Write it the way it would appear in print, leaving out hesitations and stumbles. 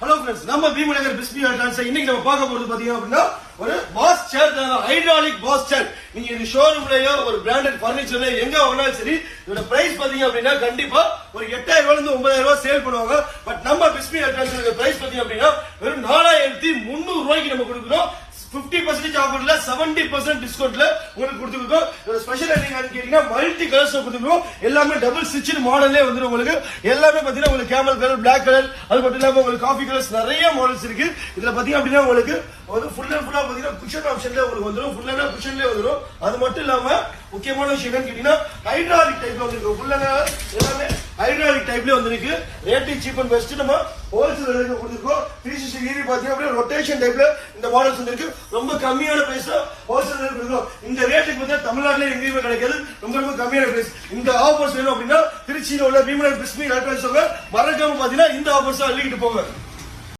Hello friends, நம்ம Bheemanagar Bismi electronics இன்னைக்கு நம்ம பார்க்க போறது பாத்தீங்க அப்படின்னா ஒரு பாஸ் சேர், ஹைட்ராலிக் பாஸ் சேர். நீங்க இது ஷோரூம்லயோ ஒரு பிராண்டட் பர்னிச்சர்ல எங்க வாங்கினாலும் சரி, இதோட பிரைஸ் பாத்தீங்க அப்படின்னா கண்டிப்பா ஒரு 8000 ரூபாயில இருந்து 9000 ரூபாய் சேல் பண்ணுவாங்க. பட் நம்ம பிஸ்மி எலக்ட்ரானிக்ஸ் பிரைஸ் பாத்தீங்க அப்படின்னா வெறும் 4300 ரூபாய்க்கு நம்ம கொடுக்குறோம். 50% ஆஃபர்ல 70% டிஸ்கவுண்ட்ல உங்களுக்கு கொடுத்துருக்கோம். ஸ்பெஷல் என்னன்னு கேட்டீங்கன்னா மல்டி கலர்ஸ் கொடுத்துருக்கோம். எல்லாமே டபுள் ஸ்டிச் மாடல்லே வந்துடும். உங்களுக்கு எல்லாமே பாத்தீங்கன்னா உங்களுக்கு கேமல் கலர், பிளாக் கலர், அது மட்டும் இல்லாம உங்களுக்கு காஃபி கலர்ஸ் நிறைய மாடல்ஸ் இருக்கு. இதுல பாத்தீங்க அப்படின்னா உங்களுக்கு ஒரு ஃபுல் அண்ட் ஃபுல்லா பாத்தீங்கன்னா குஷன் ஆப்ஷன்ல உங்களுக்கு வந்துடும். ஃபுல் அண்ட் குஷன்ல வந்துடும். அது மட்டும் இல்லாம முக்கியமான விஷயம் என்னன்னு கேட்டீங்கன்னா ஹைட்ராலிக் டைப்ல வந்துருக்கு. ஃபுல் எல்லாமே ஹைட்ராலிக் டைப்ல வந்திருக்கு. ரேட்டிங் சீப் அண்ட் பெஸ்ட் நம்ம ஹோல்சேல் ரேட்ல கொடுத்துருக்கோம். 360 டிகிரி பாத்தீங்க அப்படின்னா ரொட்டேஷன் டைப்ல இந்த மாடல்ஸ் வந்துருக்கு. ரொம்ப கம்மியான பிரைஸ்ல ஹோல்சேல் ரேட் கொடுக்குறோம். இந்த ரேட்டுக்கு வந்து தமிழ்நாட்டிலே எங்கேயுமே கிடைக்காது. ரொம்ப கம்மியான பிரைஸ். இந்த ஆஃபர்ஸ் வேணும் அப்படின்னா திருச்சியில உள்ள பீமநகர் பிஸ்மி எலக்ட்ரானிக்ஸ் மறக்காம பாத்தீங்கன்னா இந்த ஆஃபர்ஸ் அள்ளிக்கிட்டு போங்க.